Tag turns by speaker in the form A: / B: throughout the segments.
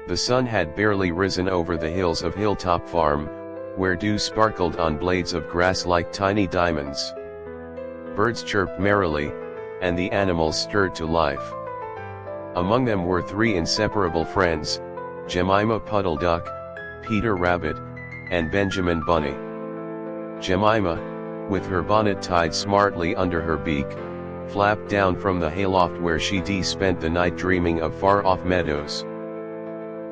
A: The sun had barely risen over the hills of Hilltop Farm, where dew sparkled on blades of grass like tiny diamonds. Birds chirped merrily, and the animals stirred to life. Among them were three inseparable friends, Jemima Puddle-Duck, Peter Rabbit, and Benjamin Bunny. Jemima, with her bonnet tied smartly under her beak, flapped down from the hayloft where she spent the night dreaming of far-off meadows.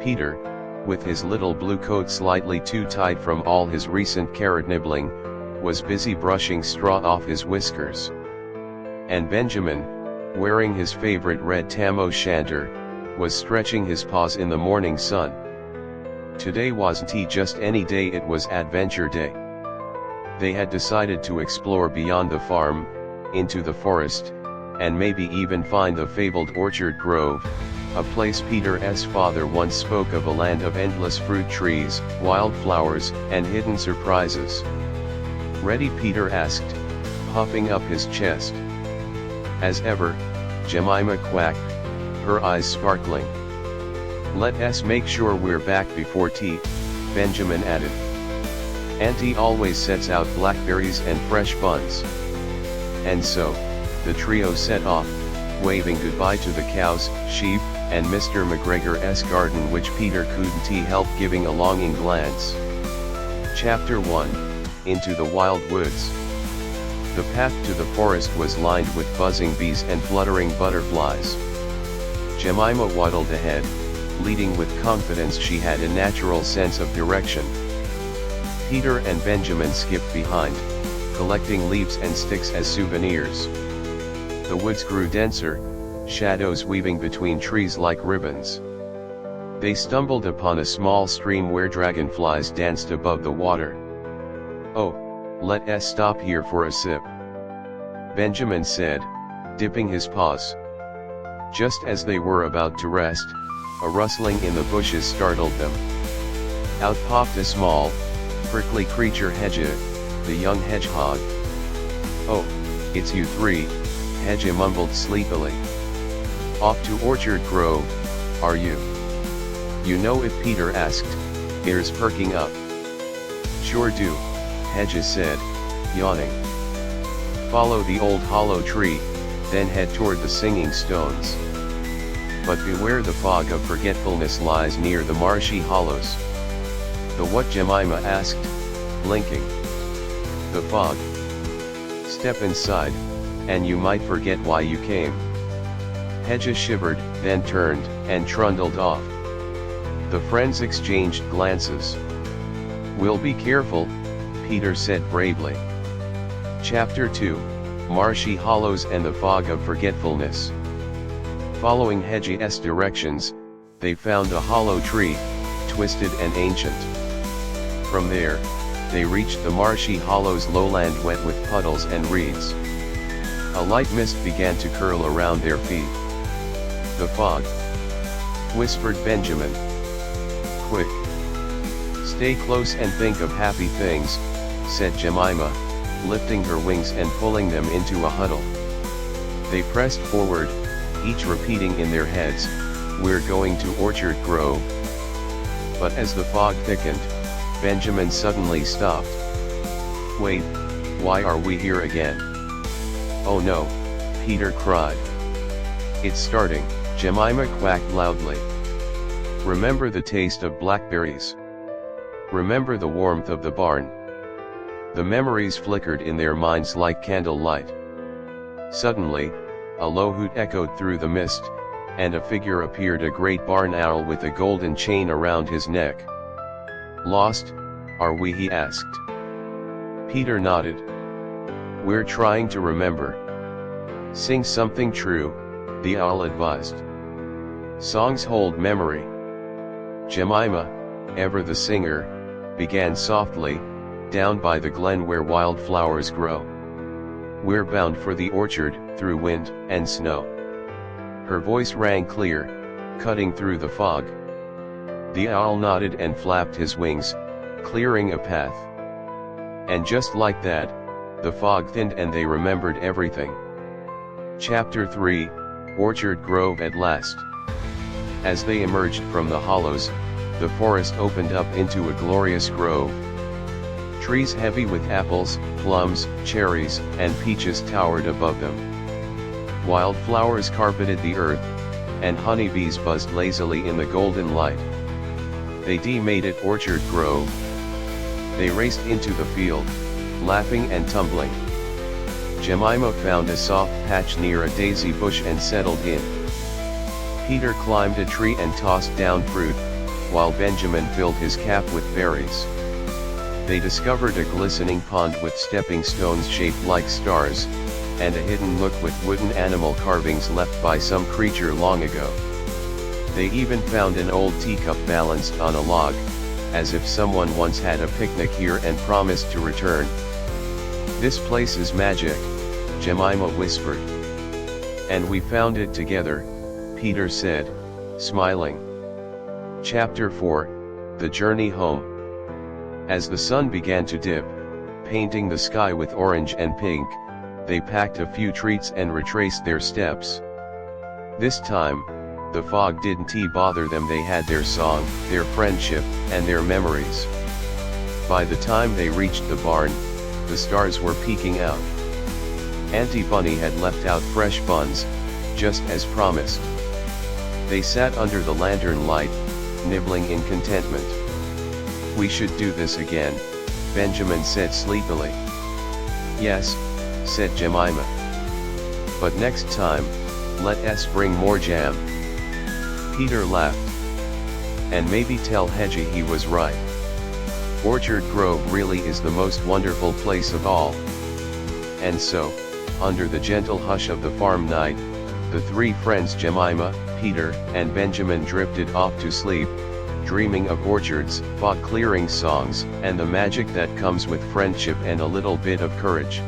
A: Peter, with his little blue coat slightly too tight from all his recent carrot nibbling, was busy brushing straw off his whiskers. And Benjamin, wearing his favorite red tam o' shanter, was stretching his paws in the morning sun. Today wasn't just any day, it was Adventure Day. They had decided to explore beyond the farm, into the forest, and maybe even find the fabled orchard grove, a place Peter's father once spoke of, a land of endless fruit trees, wildflowers, and hidden surprises. "Ready?" Peter asked, puffing up his chest. As ever, Jemima quacked, her eyes sparkling. "Let's make sure we're back before tea," Benjamin added. "Auntie always sets out blackberries and fresh buns." And so, the trio set off, waving goodbye to the cows, sheep, and Mr. McGregor's garden, which Peter couldn't help giving a longing glance. Chapter 1, Into the Wild Woods. The path to the forest was lined with buzzing bees and fluttering butterflies. Jemima waddled ahead, leading with confidence. She had a natural sense of direction. Peter and Benjamin skipped behind, collecting leaves and sticks as souvenirs. The woods grew denser, shadows weaving between trees like ribbons. They stumbled upon a small stream where dragonflies danced above the water. "Oh, let's stop here for a sip," Benjamin said, dipping his paws. Just as they were about to rest, a rustling in the bushes startled them. Out popped a small, prickly creature, Hedge, the young hedgehog. "Oh, it's you three," Hedge mumbled sleepily. "Off to Orchard Grove, are you?" "You know it?" Peter asked, ears perking up. "Sure do," Hedge said, yawning. "Follow the old hollow tree, then head toward the Singing Stones. But beware, the Fog of Forgetfulness lies near the Marshy Hollows." "The what?" Jemima asked, blinking. "The fog. Step inside, and you might forget why you came." Hedge shivered, then turned, and trundled off. The friends exchanged glances. "We'll be careful," Peter said bravely. Chapter 2, Marshy Hollows and the Fog of Forgetfulness. Following Hedge's directions, they found a hollow tree, twisted and ancient. From there, they reached the Marshy Hollows lowland wet with puddles and reeds. A light mist began to curl around their feet. "The fog," whispered Benjamin. "Quick! Stay close and think of happy things," said Jemima, lifting her wings and pulling them into a huddle. They pressed forward, each repeating in their heads, "We're going to Orchard Grove." But as the fog thickened, Benjamin suddenly stopped. "Wait, why are we here again?" "Oh no," Peter cried. "It's starting," Jemima quacked loudly. "Remember the taste of blackberries? Remember the warmth of the barn?" The memories flickered in their minds like candlelight. Suddenly, a low hoot echoed through the mist, and a figure appeared, a great barn owl with a golden chain around his neck. "Lost, are we?" he asked. Peter nodded. "We're trying to remember." "Sing something true," the owl advised. "Songs hold memory." Jemima, ever the singer, began softly, "Down by the glen where wildflowers grow. We're bound for the orchard, through wind and snow." Her voice rang clear, cutting through the fog. The owl nodded and flapped his wings, clearing a path. And just like that, the fog thinned and they remembered everything. Chapter 3, Orchard Grove at last. As they emerged from the hollows, the forest opened up into a glorious grove. Trees heavy with apples, plums, cherries, and peaches towered above them. Wildflowers carpeted the earth, and honeybees buzzed lazily in the golden light. They made it Orchard Grove. They raced into the field, laughing and tumbling. Jemima found a soft patch near a daisy bush and settled in. Peter climbed a tree and tossed down fruit, while Benjamin filled his cap with berries. They discovered a glistening pond with stepping stones shaped like stars, and a hidden nook with wooden animal carvings left by some creature long ago. They even found an old teacup balanced on a log, as if someone once had a picnic here and promised to return. "This place is magic," Jemima whispered. "And we found it together," Peter said, smiling. Chapter 4, The Journey Home. As the sun began to dip, painting the sky with orange and pink, they packed a few treats and retraced their steps. This time, the fog didn't bother them. They had their song, their friendship, and their memories. By the time they reached the barn, the stars were peeking out. Auntie Bunny had left out fresh buns, just as promised. They sat under the lantern light, nibbling in contentment. "We should do this again," Benjamin said sleepily. "Yes," said Jemima. "But next time, let us bring more jam." Peter laughed. "And maybe tell Hedgie he was right. Orchard Grove really is the most wonderful place of all." And so, under the gentle hush of the farm night, the three friends Jemima, Peter, and Benjamin drifted off to sleep, dreaming of orchards, fog-clearing songs, and the magic that comes with friendship and a little bit of courage.